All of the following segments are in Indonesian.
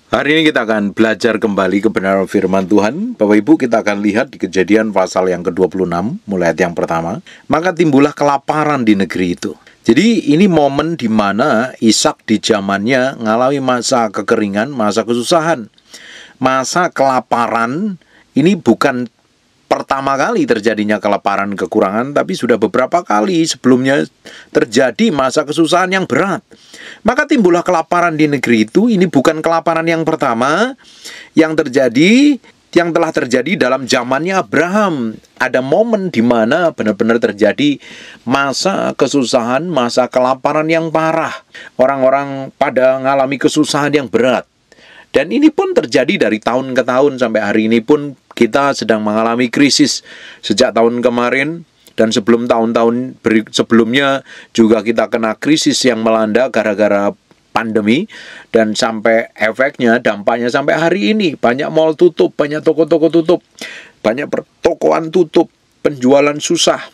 Hari ini kita akan belajar kembali kebenaran firman Tuhan. Bapak Ibu, kita akan lihat di Kejadian pasal yang ke-26, mulai ayat yang pertama. Maka timbullah kelaparan di negeri itu. Jadi ini momen di mana Ishak di zamannya mengalami masa kekeringan, masa kesusahan. Masa kelaparan ini bukan pertama kali terjadinya kelaparan kekurangan, tapi sudah beberapa kali sebelumnya terjadi masa kesusahan yang berat. Maka timbullah kelaparan di negeri itu. Ini bukan kelaparan yang pertama yang telah terjadi dalam zamannya Abraham. Ada momen di mana benar-benar terjadi masa kesusahan, masa kelaparan yang parah. Orang-orang pada mengalami kesusahan yang berat. Dan ini pun terjadi dari tahun ke tahun sampai hari ini pun kita sedang mengalami krisis sejak tahun kemarin. Dan sebelum tahun-tahun sebelumnya juga kita kena krisis yang melanda gara-gara pandemi. Dan sampai efeknya, dampaknya sampai hari ini. Banyak mall tutup, banyak toko-toko tutup, banyak pertokoan tutup, penjualan susah,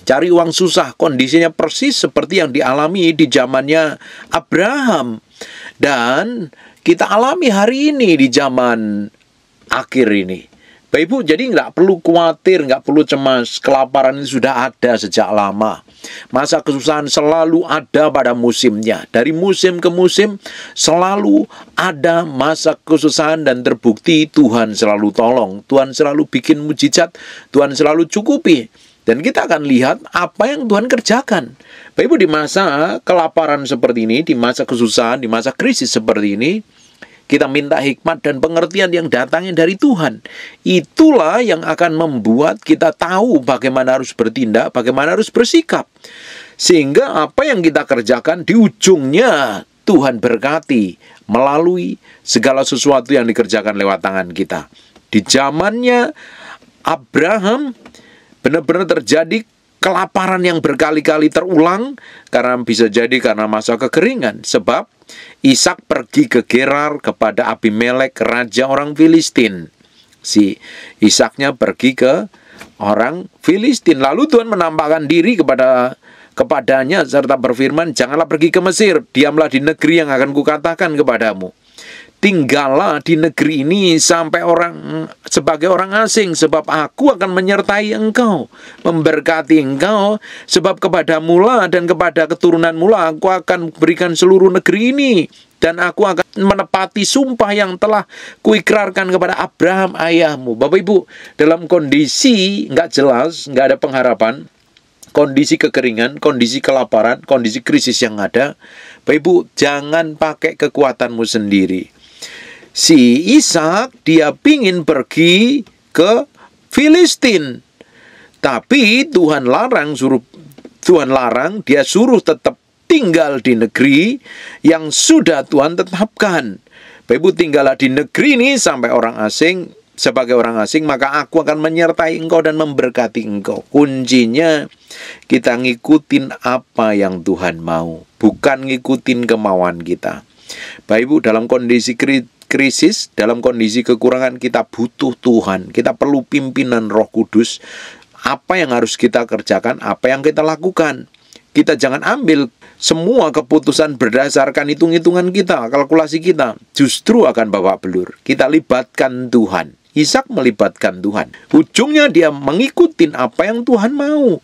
cari uang susah. Kondisinya persis seperti yang dialami di zamannya Abraham. Dan kita alami hari ini di zaman akhir ini. Bapak Ibu, jadi nggak perlu khawatir, nggak perlu cemas. Kelaparan ini sudah ada sejak lama. Masa kesusahan selalu ada pada musimnya. Dari musim ke musim selalu ada masa kesusahan dan terbukti Tuhan selalu tolong. Tuhan selalu bikin mujizat, Tuhan selalu cukupi. Dan kita akan lihat apa yang Tuhan kerjakan. Bapak Ibu, di masa kelaparan seperti ini, di masa kesusahan, di masa krisis seperti ini, kita minta hikmat dan pengertian yang datangnya dari Tuhan. Itulah yang akan membuat kita tahu bagaimana harus bertindak, bagaimana harus bersikap. Sehingga apa yang kita kerjakan di ujungnya Tuhan berkati melalui segala sesuatu yang dikerjakan lewat tangan kita. Di zamannya Abraham benar-benar terjadi kelaparan yang berkali-kali terulang bisa jadi karena masa kekeringan. Sebab Ishak pergi ke Gerar kepada Abimelek, raja orang Filistin. Si Ishaknya pergi ke orang Filistin. Lalu Tuhan menampakkan diri kepadanya serta berfirman, "Janganlah pergi ke Mesir, diamlah di negeri yang akan kukatakan kepadamu. Tinggallah di negeri ini sebagai orang asing, sebab aku akan menyertai engkau, memberkati engkau, sebab kepadamu lah dan kepada keturunanmu lah aku akan berikan seluruh negeri ini, dan aku akan menepati sumpah yang telah kuikrarkan kepada Abraham ayahmu." Bapak Ibu, dalam kondisi nggak jelas, nggak ada pengharapan, kondisi kekeringan, kondisi kelaparan, kondisi krisis yang ada, Bapak Ibu, jangan pakai kekuatanmu sendiri. Si Ishak dia pingin pergi ke Filistin, tapi Tuhan larang, dia suruh tetap tinggal di negeri yang sudah Tuhan tetapkan. Bapak Ibu, tinggallah di negeri ini sebagai orang asing, maka aku akan menyertai engkau dan memberkati engkau. Kuncinya kita ngikutin apa yang Tuhan mau, bukan ngikutin kemauan kita. Bapak Ibu, dalam kondisi krisis, dalam kondisi kekurangan, kita butuh Tuhan. Kita perlu pimpinan Roh Kudus. Apa yang harus kita kerjakan, apa yang kita lakukan. Kita jangan ambil semua keputusan berdasarkan hitung-hitungan kita, kalkulasi kita. Justru akan bawa belur. Kita libatkan Tuhan. Ishak melibatkan Tuhan. Ujungnya dia mengikuti apa yang Tuhan mau.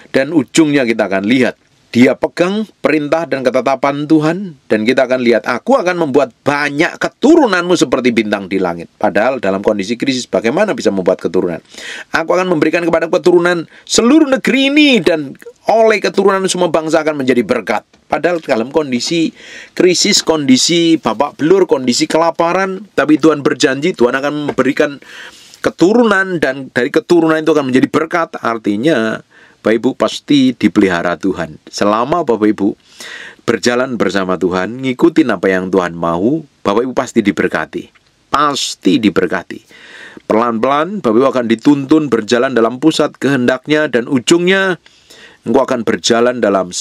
Dan ujungnya kita akan lihat, dia pegang perintah dan ketetapan Tuhan. Dan kita akan lihat, aku akan membuat banyak keturunanmu seperti bintang di langit. Padahal dalam kondisi krisis, bagaimana bisa membuat keturunan? Aku akan memberikan kepada keturunan seluruh negeri ini, dan oleh keturunan semua bangsa akan menjadi berkat. Padahal dalam kondisi krisis, kondisi babak belur, kondisi kelaparan, tapi Tuhan berjanji, Tuhan akan memberikan keturunan, dan dari keturunan itu akan menjadi berkat. Artinya Bapak Ibu pasti dipelihara Tuhan. Selama Bapak Ibu berjalan bersama Tuhan, ngikutin apa yang Tuhan mau, Bapak Ibu pasti diberkati. Pasti diberkati. Pelan-pelan Bapak Ibu akan dituntun berjalan dalam pusat kehendaknya, dan ujungnya engkau akan berjalan dalam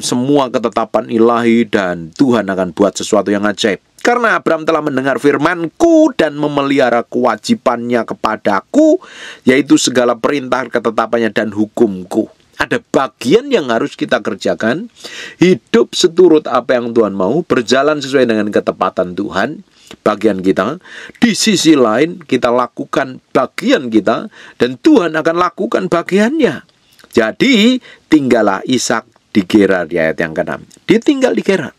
semua ketetapan ilahi, dan Tuhan akan buat sesuatu yang ajaib. Karena Abraham telah mendengar firman-Ku dan memelihara kewajibannya kepadaku, yaitu segala perintah, ketetapannya, dan hukum-Ku. Ada bagian yang harus kita kerjakan, hidup seturut apa yang Tuhan mau, berjalan sesuai dengan ketepatan Tuhan, bagian kita. Di sisi lain, kita lakukan bagian kita, dan Tuhan akan lakukan bagiannya. Jadi, tinggallah Ishak di Gerar, di ayat yang ke-6. Dia tinggal di Gerar.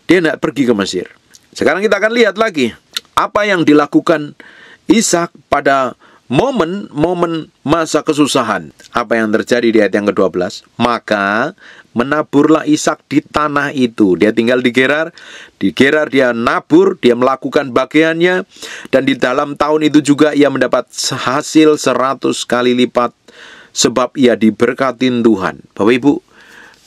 Dia tidak pergi ke Mesir. Sekarang kita akan lihat lagi, apa yang dilakukan Ishak pada momen masa kesusahan. Apa yang terjadi di ayat yang ke-12? Maka menaburlah Ishak di tanah itu. Dia tinggal di Gerar. Di Gerar dia nabur, dia melakukan bagiannya. Dan di dalam tahun itu juga ia mendapat hasil 100 kali lipat. Sebab ia diberkatin Tuhan. Bapak Ibu,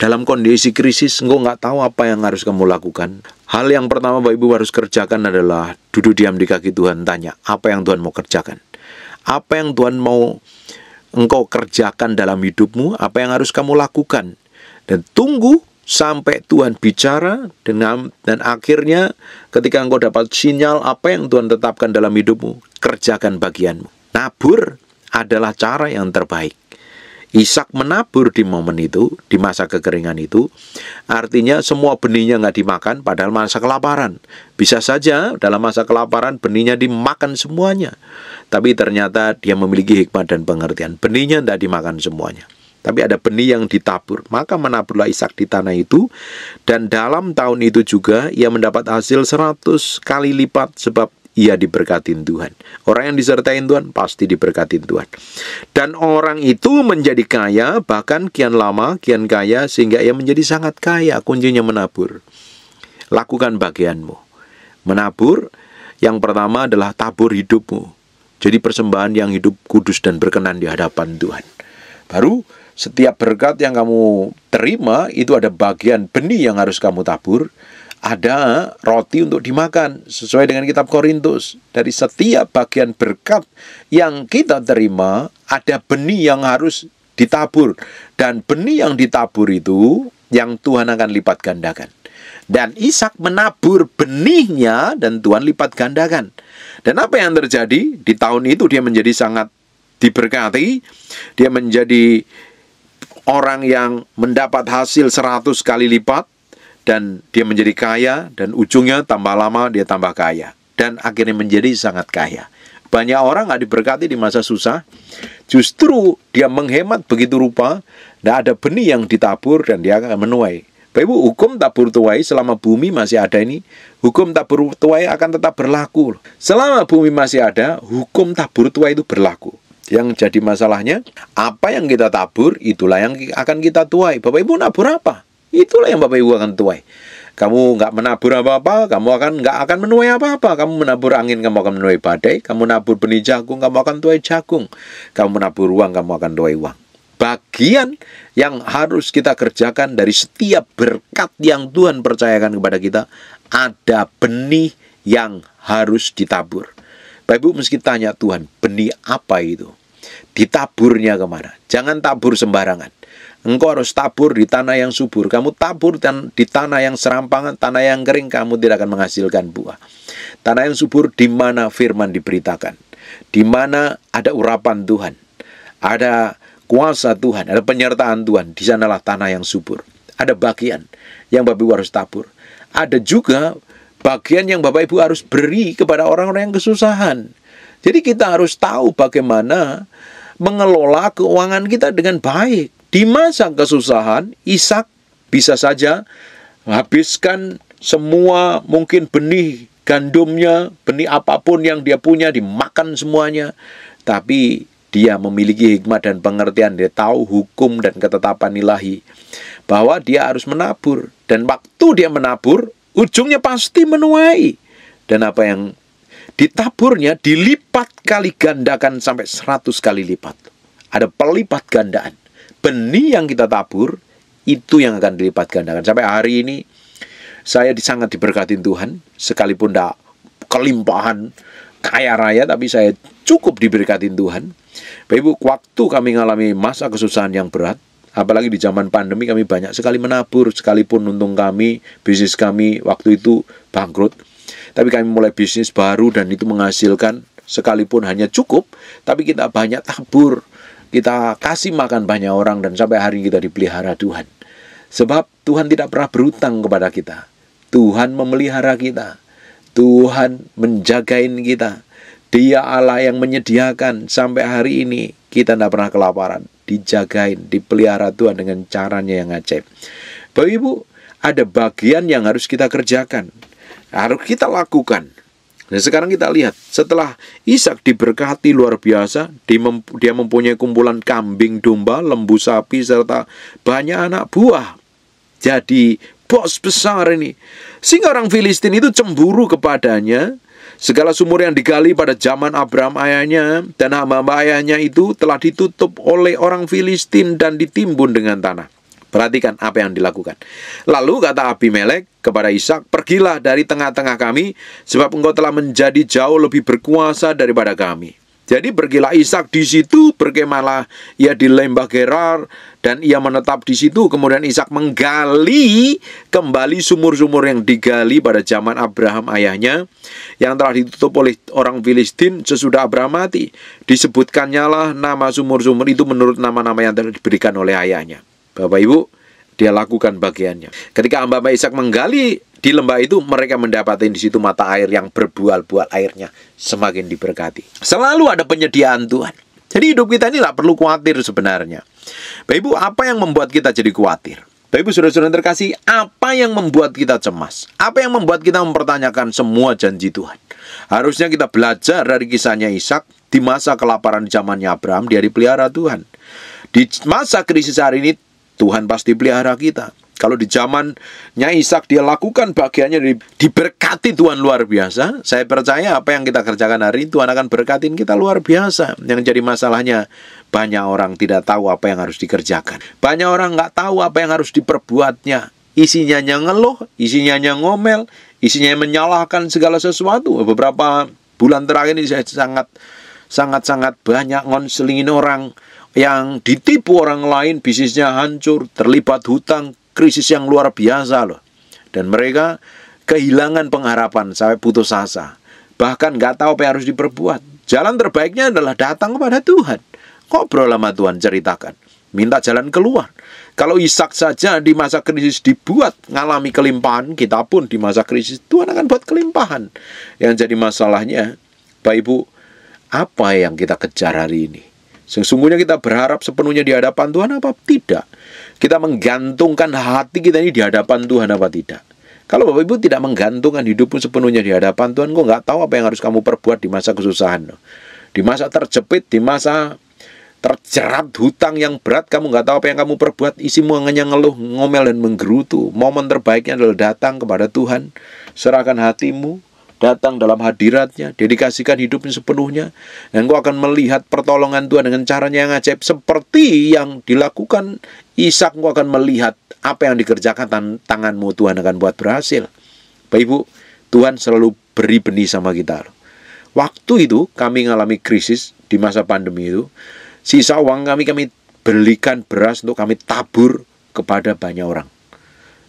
dalam kondisi krisis, engkau nggak tahu apa yang harus kamu lakukan. Hal yang pertama Bapak Ibu harus kerjakan adalah duduk diam di kaki Tuhan. Tanya, apa yang Tuhan mau kerjakan? Apa yang Tuhan mau engkau kerjakan dalam hidupmu? Apa yang harus kamu lakukan? Dan tunggu sampai Tuhan bicara dan akhirnya ketika engkau dapat sinyal apa yang Tuhan tetapkan dalam hidupmu, kerjakan bagianmu. Nabur adalah cara yang terbaik. Ishak menabur di momen itu, di masa kekeringan itu, artinya semua benihnya nggak dimakan, padahal masa kelaparan. Bisa saja dalam masa kelaparan benihnya dimakan semuanya, tapi ternyata dia memiliki hikmat dan pengertian. Benihnya tidak dimakan semuanya, tapi ada benih yang ditabur. Maka menaburlah Ishak di tanah itu, dan dalam tahun itu juga ia mendapat hasil 100 kali lipat sebab ia diberkatin Tuhan. Orang yang disertain Tuhan pasti diberkatin Tuhan. Dan orang itu menjadi kaya, bahkan kian lama, kian kaya, sehingga ia menjadi sangat kaya. Kuncinya menabur. Lakukan bagianmu. Menabur, yang pertama adalah tabur hidupmu. Jadi persembahan yang hidup kudus dan berkenan di hadapan Tuhan. Baru setiap berkat yang kamu terima, itu ada bagian benih yang harus kamu tabur. Ada roti untuk dimakan sesuai dengan kitab Korintus. Dari setiap bagian berkat yang kita terima, ada benih yang harus ditabur. Dan benih yang ditabur itu yang Tuhan akan lipat gandakan. Dan Ishak menabur benihnya dan Tuhan lipat gandakan. Dan apa yang terjadi? Di tahun itu dia menjadi sangat diberkati. Dia menjadi orang yang mendapat hasil 100 kali lipat. Dan dia menjadi kaya, dan ujungnya tambah lama dia tambah kaya. Dan akhirnya menjadi sangat kaya. Banyak orang nggak diberkati di masa susah, justru dia menghemat begitu rupa, tidak ada benih yang ditabur, dan dia akan menuai. Bapak Ibu, hukum tabur tuai selama bumi masih ada ini, hukum tabur tuai akan tetap berlaku. Selama bumi masih ada, hukum tabur tuai itu berlaku. Yang jadi masalahnya, apa yang kita tabur, itulah yang akan kita tuai. Bapak Ibu nabur apa? Itulah yang Bapak Ibu akan tuai. Kamu nggak menabur apa-apa, kamu nggak akan menuai apa-apa. Kamu menabur angin, kamu akan menuai badai. Kamu menabur benih jagung, kamu akan tuai jagung. Kamu menabur uang, kamu akan tuai uang. Bagian yang harus kita kerjakan dari setiap berkat yang Tuhan percayakan kepada kita, ada benih yang harus ditabur. Bapak Ibu mesti tanya Tuhan, benih apa itu? Ditaburnya kemana? Jangan tabur sembarangan. Engkau harus tabur di tanah yang subur. Kamu tabur di tanah yang serampangan, tanah yang kering, kamu tidak akan menghasilkan buah. Tanah yang subur di mana firman diberitakan, di mana ada urapan Tuhan, ada kuasa Tuhan, ada penyertaan Tuhan. Di sanalah tanah yang subur. Ada bagian yang Bapak Ibu harus tabur. Ada juga bagian yang Bapak Ibu harus beri kepada orang-orang yang kesusahan. Jadi kita harus tahu bagaimana mengelola keuangan kita dengan baik. Di masa kesusahan, Ishak bisa saja habiskan semua mungkin benih gandumnya, benih apapun yang dia punya, dimakan semuanya. Tapi dia memiliki hikmat dan pengertian, dia tahu hukum dan ketetapan ilahi, bahwa dia harus menabur. Dan waktu dia menabur, ujungnya pasti menuai. Dan apa yang ditaburnya dilipat kali gandakan sampai 100 kali lipat. Ada pelipat gandaan. Benih yang kita tabur, itu yang akan dilipat gandakan. Sampai hari ini, saya sangat diberkatin Tuhan. Sekalipun tidak kelimpahan, kaya raya, tapi saya cukup diberkatin Tuhan. Bapak Ibu, waktu kami mengalami masa kesusahan yang berat, apalagi di zaman pandemi, kami banyak sekali menabur. Sekalipun untung kami, bisnis kami waktu itu bangkrut, tapi kami mulai bisnis baru dan itu menghasilkan, sekalipun hanya cukup, tapi kita banyak tabur. kita kasih makan banyak orang, dan sampai hari ini kita dipelihara Tuhan. Sebab Tuhan tidak pernah berhutang kepada kita. Tuhan memelihara kita. Tuhan menjagain kita. Dia Allah yang menyediakan. Sampai hari ini kita tidak pernah kelaparan. Dijagain, dipelihara Tuhan dengan caranya yang ajaib. Bapak Ibu, ada bagian yang harus kita kerjakan, harus kita lakukan. Dan sekarang kita lihat, setelah Ishak diberkati luar biasa, dia mempunyai kumpulan kambing, domba, lembu, sapi, serta banyak anak buah. Jadi bos besar ini. Sehingga orang Filistin itu cemburu kepadanya. Segala sumur yang digali pada zaman Abraham ayahnya dan hamba-hamba ayahnya itu telah ditutup oleh orang Filistin dan ditimbun dengan tanah. Perhatikan apa yang dilakukan. Lalu kata Abimelek kepada Ishak, pergilah dari tengah-tengah kami, sebab engkau telah menjadi jauh lebih berkuasa daripada kami. Jadi pergilah Ishak di situ, berkemahlah ia di lembah Gerar, dan ia menetap di situ. Kemudian Ishak menggali kembali sumur-sumur yang digali pada zaman Abraham ayahnya, yang telah ditutup oleh orang Filistin sesudah Abraham mati. Disebutkannya lah nama sumur-sumur itu menurut nama-nama yang telah diberikan oleh ayahnya. Bapak Ibu, dia lakukan bagiannya. Ketika hamba-hamba Ishak menggali di lembah itu, mereka mendapati di situ mata air yang berbual-bual, airnya semakin diberkati. Selalu ada penyediaan Tuhan. Jadi hidup kita ini tidak perlu khawatir sebenarnya. Bapak Ibu, apa yang membuat kita jadi khawatir? Bapak Ibu, saudara-saudara terkasih, apa yang membuat kita cemas? Apa yang membuat kita mempertanyakan semua janji Tuhan? Harusnya kita belajar dari kisahnya Ishak. Di masa kelaparan zamannya Abraham, dia dipelihara Tuhan. Di masa krisis hari ini, Tuhan pasti pelihara kita. Kalau di zamannya Ishak dia lakukan bagiannya, diberkati Tuhan luar biasa. Saya percaya apa yang kita kerjakan hari ini Tuhan akan berkatin kita luar biasa. Yang jadi masalahnya, banyak orang tidak tahu apa yang harus dikerjakan. Banyak orang nggak tahu apa yang harus diperbuatnya. Isinya ngeluh, isinya ngomel, isinya menyalahkan segala sesuatu. Beberapa bulan terakhir ini saya sangat banyak ngonselingin orang yang ditipu orang lain, bisnisnya hancur, terlibat hutang, krisis yang luar biasa loh. Dan mereka kehilangan pengharapan sampai putus asa. Bahkan nggak tahu apa yang harus diperbuat. Jalan terbaiknya adalah datang kepada Tuhan. Ngobrol sama Tuhan, ceritakan. Minta jalan keluar. Kalau Ishak saja di masa krisis dibuat ngalami kelimpahan, kita pun di masa krisis Tuhan akan buat kelimpahan. Yang jadi masalahnya, Bapak Ibu, apa yang kita kejar hari ini? Sesungguhnya kita berharap sepenuhnya di hadapan Tuhan apa tidak? Kita menggantungkan hati kita ini di hadapan Tuhan apa tidak? Kalau Bapak Ibu tidak menggantungkan hidupmu sepenuhnya di hadapan Tuhan, kok nggak tahu apa yang harus kamu perbuat di masa kesusahan. Di masa terjepit, di masa terjerat hutang yang berat, kamu nggak tahu apa yang kamu perbuat. Isimu hanya ngeluh, ngomel, dan menggerutu. Momen terbaiknya adalah datang kepada Tuhan. Serahkan hatimu, datang dalam hadiratnya, dedikasikan hidupnya sepenuhnya, dan engkau akan melihat pertolongan Tuhan dengan caranya yang ajaib. Seperti yang dilakukan Ishak, engkau akan melihat apa yang dikerjakan tanganmu, Tuhan akan buat berhasil. Bapak Ibu, Tuhan selalu beri benih sama kita. Waktu itu kami mengalami krisis di masa pandemi itu, sisa uang kami belikan beras untuk kami tabur kepada banyak orang.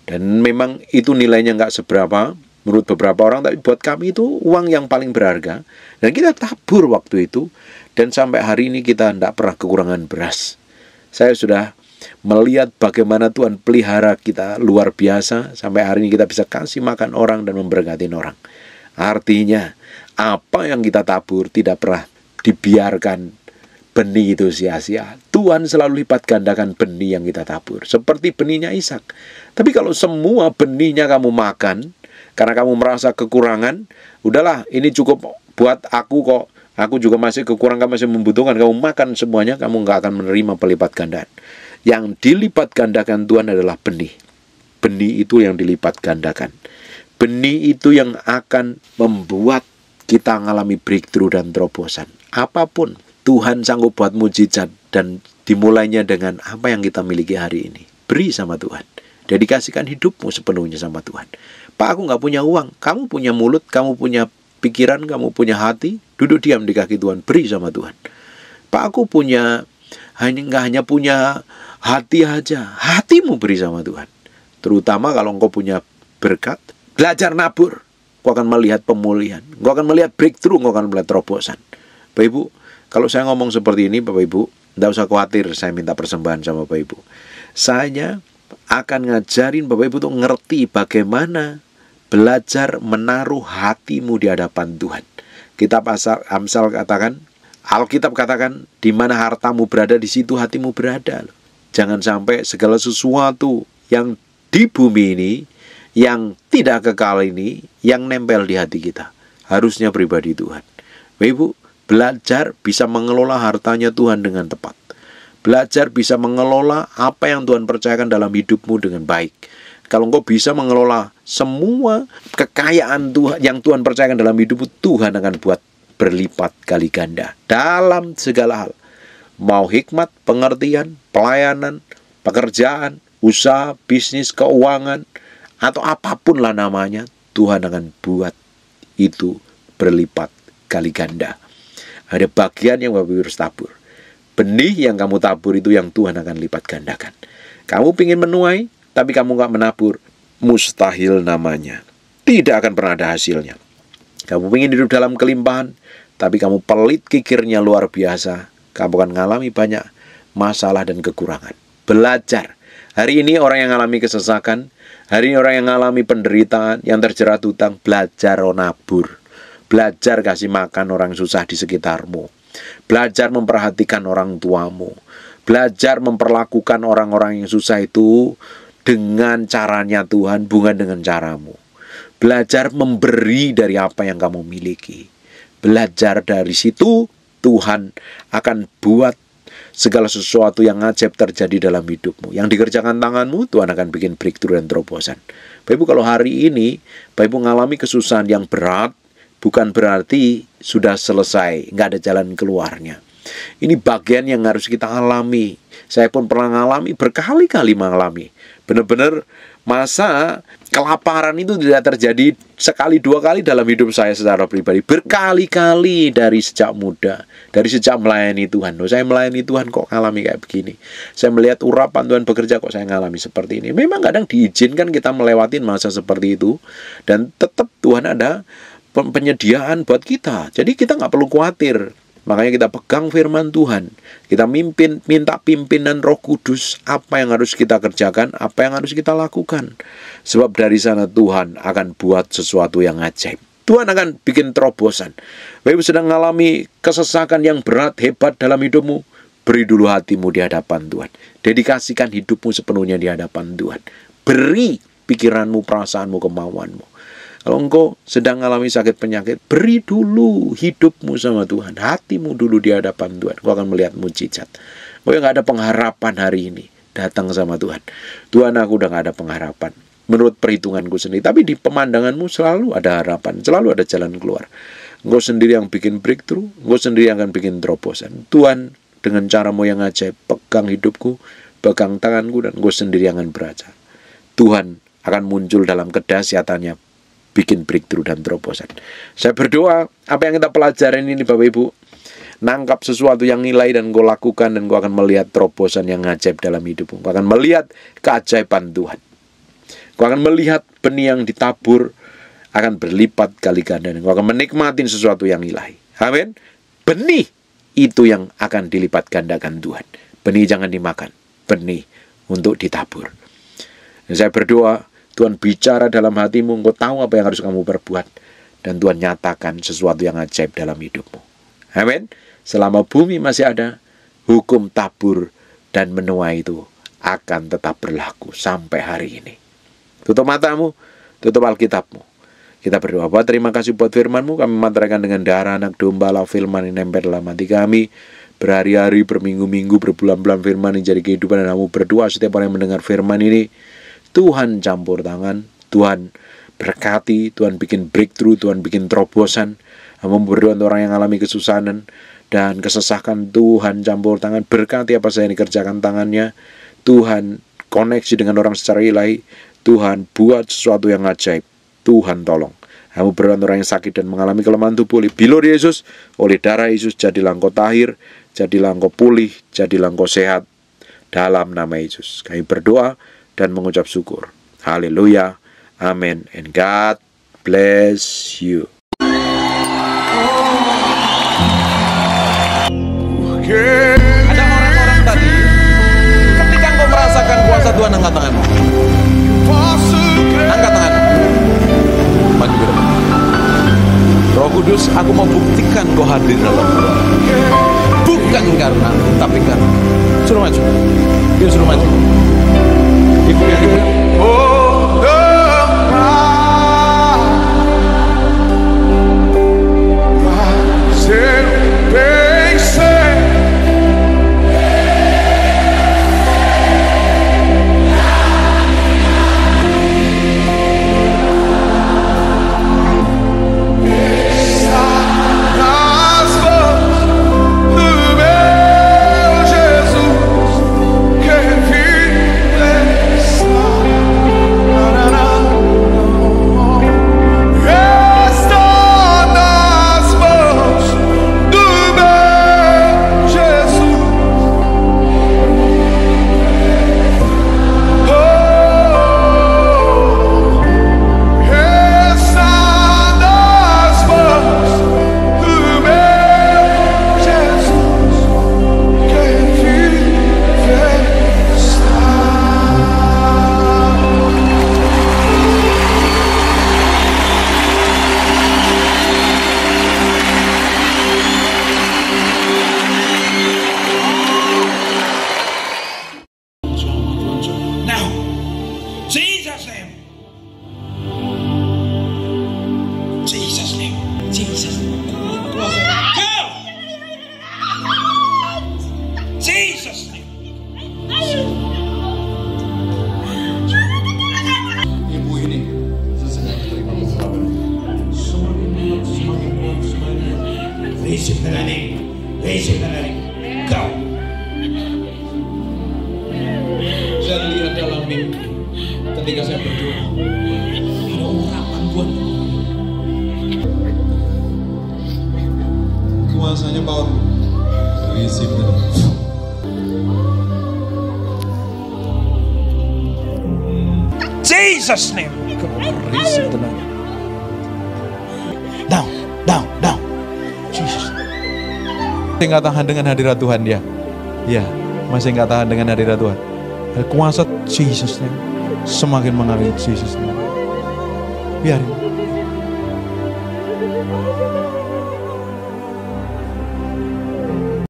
Dan memang itu nilainya nggak seberapa menurut beberapa orang, tapi buat kami itu uang yang paling berharga. Dan kita tabur waktu itu, dan sampai hari ini kita tidak pernah kekurangan beras. Saya sudah melihat bagaimana Tuhan pelihara kita luar biasa. Sampai hari ini kita bisa kasih makan orang dan memberkati orang. Artinya, apa yang kita tabur tidak pernah dibiarkan benih itu sia-sia. Tuhan selalu lipat gandakan benih yang kita tabur. Seperti benihnya Ishak. Tapi kalau semua benihnya kamu makan, karena kamu merasa kekurangan, udahlah ini cukup buat aku kok, aku juga masih kekurangan, masih membutuhkan, kamu makan semuanya, kamu nggak akan menerima pelipat gandaan. Yang dilipat gandakan Tuhan adalah benih. Benih itu yang dilipat gandakan. Benih itu yang akan membuat kita mengalami breakthrough dan terobosan. Apapun, Tuhan sanggup buat mujizat, dan dimulainya dengan apa yang kita miliki hari ini. Beri sama Tuhan. Dedikasikan hidupmu sepenuhnya sama Tuhan. Pak, aku nggak punya uang. Kamu punya mulut, kamu punya pikiran, kamu punya hati. Duduk diam di kaki Tuhan, beri sama Tuhan. Pak, aku nggak hanya punya hati aja. Hatimu beri sama Tuhan. Terutama kalau engkau punya berkat, belajar nabur. Engkau akan melihat pemulihan. Engkau akan melihat breakthrough, engkau akan melihat terobosan. Bapak Ibu, kalau saya ngomong seperti ini, Bapak Ibu, Nggak usah khawatir saya minta persembahan sama Bapak Ibu. Saya akan ngajarin Bapak Ibu tuh ngerti bagaimana belajar menaruh hatimu di hadapan Tuhan. Kitab Amsal katakan, Alkitab katakan, di mana hartamu berada, di situ hatimu berada. Jangan sampai segala sesuatu yang di bumi ini, yang tidak kekal ini, yang nempel di hati kita. Harusnya pribadi Tuhan. Bapak Ibu, belajar bisa mengelola hartanya Tuhan dengan tepat. Belajar bisa mengelola apa yang Tuhan percayakan dalam hidupmu dengan baik. Kalau engkau bisa mengelola semua kekayaan Tuhan yang Tuhan percayakan dalam hidupmu, Tuhan akan buat berlipat kali ganda dalam segala hal. Mau hikmat, pengertian, pelayanan, pekerjaan, usaha, bisnis, keuangan, atau apapun lah namanya, Tuhan akan buat itu berlipat kali ganda. Ada bagian yang Bapak Ibu harus tabur. Benih yang kamu tabur itu yang Tuhan akan lipat gandakan. Kamu ingin menuai, tapi kamu nggak menabur, mustahil namanya. Tidak akan pernah ada hasilnya. Kamu ingin hidup dalam kelimpahan, tapi kamu pelit kikirnya luar biasa, kamu akan mengalami banyak masalah dan kekurangan. Belajar. Hari ini orang yang mengalami kesesakan, hari ini orang yang mengalami penderitaan, yang terjerat hutang, belajar nabur. Belajar kasih makan orang susah di sekitarmu. Belajar memperhatikan orang tuamu. Belajar memperlakukan orang-orang yang susah itu dengan caranya Tuhan, bukan dengan caramu. Belajar memberi dari apa yang kamu miliki. Belajar dari situ, Tuhan akan buat segala sesuatu yang ajaib terjadi dalam hidupmu. Yang dikerjakan tanganmu, Tuhan akan bikin breakthrough dan terobosan. Bapak Ibu, kalau hari ini Bapak Ibu mengalami kesusahan yang berat, bukan berarti sudah selesai, nggak ada jalan keluarnya. Ini bagian yang harus kita alami. Saya pun pernah mengalami, berkali-kali mengalami. Benar-benar masa kelaparan itu tidak terjadi sekali dua kali dalam hidup saya secara pribadi. Berkali-kali dari sejak muda, dari sejak melayani Tuhan. Saya melayani Tuhan kok ngalami kayak begini. Saya melihat urapan Tuhan bekerja kok saya ngalami seperti ini. Memang kadang diizinkan kita melewatin masa seperti itu. Dan tetap Tuhan ada penyediaan buat kita. Jadi kita nggak perlu khawatir. Makanya kita pegang firman Tuhan. Kita minta pimpinan Roh Kudus. Apa yang harus kita kerjakan, apa yang harus kita lakukan. Sebab dari sana Tuhan akan buat sesuatu yang ajaib. Tuhan akan bikin terobosan. Bapak Ibu sedang mengalami kesesakan yang berat, hebat dalam hidupmu, beri dulu hatimu di hadapan Tuhan. Dedikasikan hidupmu sepenuhnya di hadapan Tuhan. Beri pikiranmu, perasaanmu, kemauanmu. Kalau engkau sedang mengalami sakit penyakit, beri dulu hidupmu sama Tuhan. Hatimu dulu di hadapan Tuhan. Engkau akan melihat mujizat. Engkau yang gak ada pengharapan hari ini, datang sama Tuhan. Tuhan, aku udah gak ada pengharapan menurut perhitunganku sendiri. Tapi di pemandanganmu selalu ada harapan. Selalu ada jalan keluar. Engkau sendiri yang bikin breakthrough. Engkau sendiri yang akan bikin terobosan. Tuhan dengan caramu yang ajaib, pegang hidupku, pegang tanganku, dan engkau sendiri yang akan beraja. Tuhan akan muncul dalam kedahsyatannya, bikin breakthrough dan terobosan. Saya berdoa apa yang kita pelajarin ini Bapak Ibu, nangkap sesuatu yang nilai dan kau lakukan, dan kau akan melihat terobosan yang ajaib dalam hidupmu. Kau akan melihat keajaiban Tuhan. Kau akan melihat benih yang ditabur akan berlipat kali ganda, dan kau akan menikmati sesuatu yang ilahi. Amin. Benih itu yang akan dilipat gandakan Tuhan. Benih jangan dimakan, benih untuk ditabur. Dan saya berdoa Tuhan bicara dalam hatimu, engkau tahu apa yang harus kamu perbuat, dan Tuhan nyatakan sesuatu yang ajaib dalam hidupmu. Amin. Selama bumi masih ada, hukum tabur dan menuai itu akan tetap berlaku sampai hari ini. Tutup matamu, tutup Alkitabmu. Kita berdoa. Bapak, terima kasih buat firman-Mu. Kami memantarkan dengan darah anak domba, firman ini nempel dalam hati kami. Berhari-hari, berminggu-minggu, berbulan-bulan firman ini jadi kehidupan, dan kamu berdoa setiap orang yang mendengar firman ini. Tuhan campur tangan, Tuhan berkati, Tuhan bikin breakthrough, Tuhan bikin terobosan. Kamu berdoa untuk orang yang alami kesusahan dan kesesakan, Tuhan campur tangan, berkati apa saja yang dikerjakan tangannya. Tuhan koneksi dengan orang secara ilahi. Tuhan buat sesuatu yang ajaib. Tuhan tolong. Kamu berdoa untuk orang yang sakit dan mengalami kelemahan tubuh, oleh bilur Yesus, oleh darah Yesus, jadilah engkau tahir, jadilah engkau pulih, jadilah engkau sehat. Dalam nama Yesus kami berdoa dan mengucap syukur. Haleluya. Amin. And God bless you. Ada orang kuasa Tuhan, angkat tanganmu. Angkat tanganmu. Maju ke depan. Roh Kudus, aku mau buktikan kau hadir dalam hidup. Bukan karena, tapi karena. Suruh maju. Dia suruh maju. Ibu yang ibu. Saya lihat dalam mimpi ketika saya berdoa, ada urapan Tuhan. Kuasanya power. Receive the name. Jesus name. Receive the name. Down. Jesus. Masih nggak tahan dengan hadirat Tuhan ya? Ya, masih nggak tahan dengan hadirat Tuhan. Kuasa Jesus name semakin mengalir Jesus name. Biarin.